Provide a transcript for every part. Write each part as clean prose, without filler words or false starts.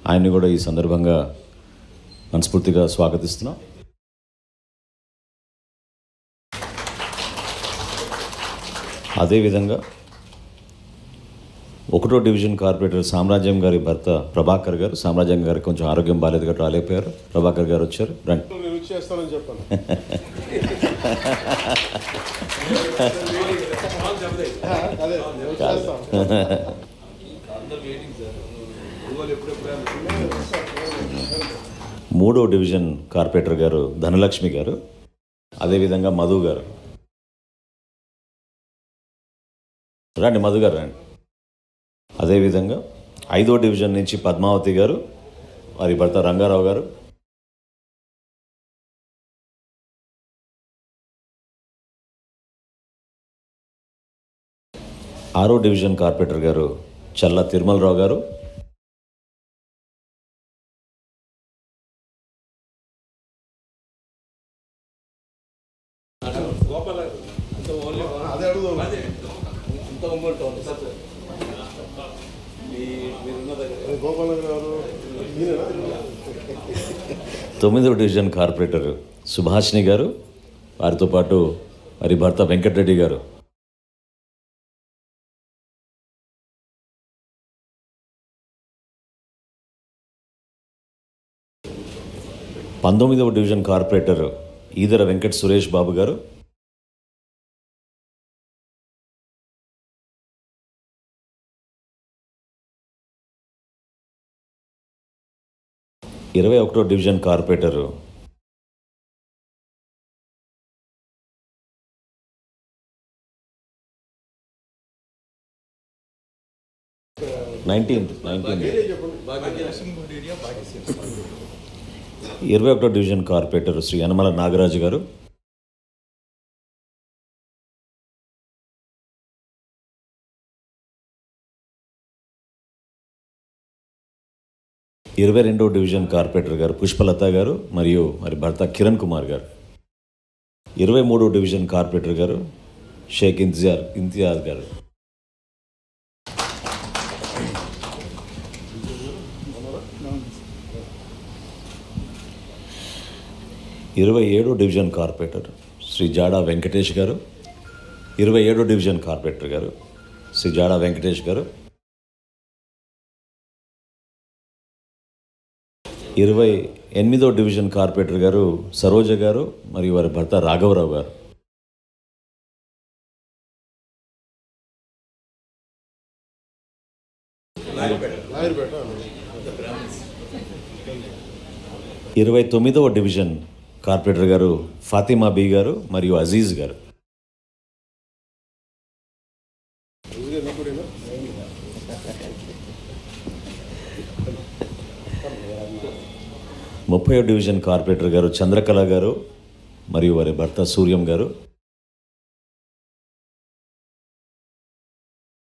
ఆయన్ని కూడా ఈ సందర్భంగా మనస్ఫూర్తిగా స్వాగతిస్తున్నాం. అదేవిధంగా 1వ డివిజన్ కార్పొరేటర్ సామ్రాజ్యం గారి భర్త ప్రభాకర్ గారు, సామ్రాజ్యం గారికి కొంచెం ఆరోగ్యం బాగాలేదు కాబట్టి రాలేకపోయారు. ప్రభాకర్ గారు వచ్చారు, రండి. మూడో డివిజన్ కార్పొరేటర్ గారు ధనలక్ష్మి గారు, అదేవిధంగా మధు గారు. రండి మధు గారు, రండి. అదేవిధంగా 5వ డివిజన్ నుంచి పద్మావతి గారు, వారి భర్త రంగారావు గారు. ఆరో డివిజన్ కార్పొరేటర్ గారు చల్ల తిరుమలరావు గారు. తొమ్మిదవ డివిజన్ కార్పొరేటర్ సుభాషిణి గారు, వారితో పాటు వారి భర్త వెంకటరెడ్డి గారు. పంతొమ్మిదవ డివిజన్ కార్పొరేటర్ ఈదర వెంకట సురేష్ బాబు గారు. ఇరవై 21వ డివిజన్ కార్పొరేటర్ ఇరవై 21వ డివిజన్ కార్పొరేటర్ శ్రీ యనమల నాగరాజు గారు. ఇరవై 22వ డివిజన్ కార్పొరేటర్ గారు పుష్పలత గారు మరియు మరి భర్త కిరణ్ కుమార్ గారు. 23వ డివిజన్ కార్పొరేటర్ గారు షేక్ ఇంతియాజ్ గారు. 27వ డివిజన్ కార్పొరేటర్ శ్రీ జాడా వెంకటేష్ గారు. 27వ డివిజన్ కార్పొరేటర్ గారు శ్రీ జాడా వెంకటేష్ గారు. 28వ డివిజన్ కార్పొరేటర్ గారు సరోజ గారు మరియు వారి భర్త రాఘవరావు గారు. 29వ డివిజన్ కార్పొరేటర్ గారు ఫాతిమా బీ గారు మరియు అజీజ్ గారు. 30వ డివిజన్ కార్పొరేటర్ గారు చంద్రకళ గారు మరియు వారి భర్త సూర్యం గారు.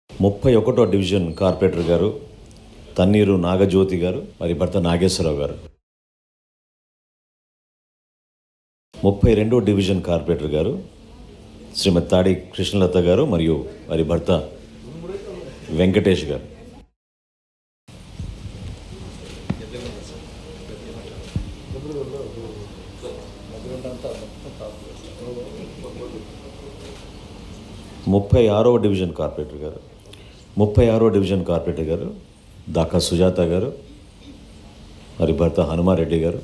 31వ డివిజన్ కార్పొరేటర్ గారు తన్నీరు నాగజ్యోతి గారు, వారి భర్త నాగేశ్వరరావు గారు. 32వ డివిజన్ కార్పొరేటర్ గారు శ్రీమతి తాడి కృష్ణలత గారు మరియు వారి భర్త వెంకటేష్ గారు. 36వ డివిజన్ కార్పొరేటర్ గారు దాకా సుజాత గారు, వారి భర్త హనుమారెడ్డి గారు.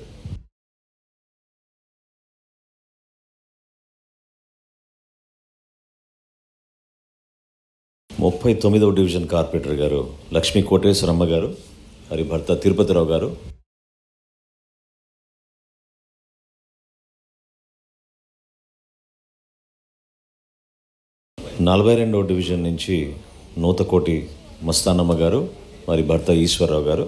39వ డివిజన్ కార్పొరేటర్ గారు లక్ష్మీ కోటేశ్వరమ్మ గారు, వారి భర్త తిరుపతిరావు గారు. 42వ డివిజన్ నుంచి నూతకోటి మస్తానమ్మ గారు, వారి భర్త ఈశ్వరరావు గారు.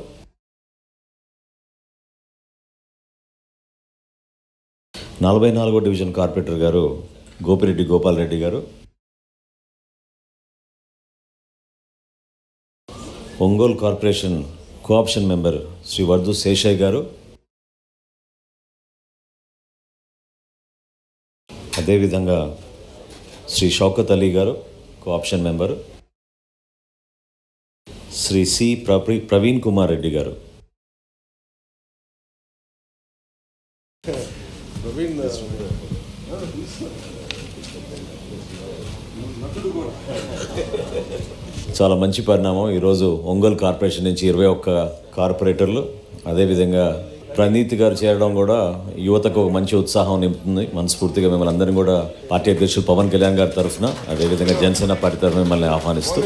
44వ డివిజన్ కార్పొరేటర్ గారు గోపిరెడ్డి గోపాలరెడ్డి గారు. Ongole corporation co-option member Shri Vardhu Seshaiah గారు. అదేవిధంగా శ్రీ షౌకత్ అలీ గారు co-option member. Shri C Praveen Kumar Reddy గారు. చాలా మంచి పరిణామం. ఈరోజు ఒంగోలు కార్పొరేషన్ నుంచి 21 కార్పొరేటర్లు, అదేవిధంగా ప్రణీత్ గారు చేరడం కూడా యువతకు ఒక మంచి ఉత్సాహం నింపుతుంది. మనస్ఫూర్తిగా మిమ్మల్ని అందరినీ కూడా పార్టీ అధ్యక్షులు పవన్ కళ్యాణ్ గారి తరఫున, అదేవిధంగా జనసేన పార్టీ తరఫున మిమ్మల్ని ఆహ్వానిస్తూ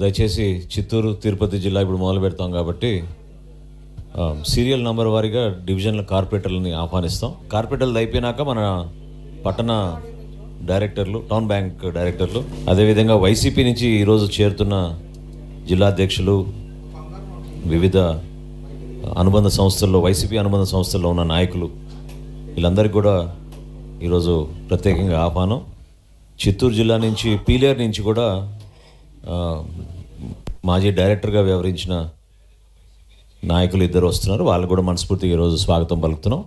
దయచేసి చిత్తూరు, తిరుపతి జిల్లా ఇప్పుడు మొదలు పెడతాం కాబట్టి సీరియల్ నంబర్ వారీగా డివిజన్ల కార్పొరేటర్లని ఆహ్వానిస్తాం. కార్పొరేటర్లు అయిపోయినాక మన పట్టణ డైరెక్టర్లు, టౌన్ బ్యాంక్ డైరెక్టర్లు, అదేవిధంగా వైసీపీ నుంచి ఈరోజు చేరుతున్న జిల్లా అధ్యక్షులు, వివిధ అనుబంధ సంస్థల్లో, వైసీపీ అనుబంధ సంస్థల్లో ఉన్న నాయకులు, వీళ్ళందరికీ కూడా ఈరోజు ప్రత్యేకంగా ఆహ్వానం. చిత్తూరు జిల్లా నుంచి, పీలేరు నుంచి కూడా మాజీ డైరెక్టర్గా వ్యవహరించిన నాయకులు 2 వస్తున్నారు. వాళ్ళు కూడా మనస్ఫూర్తిగా ఈరోజు స్వాగతం పలుకుతున్నాం.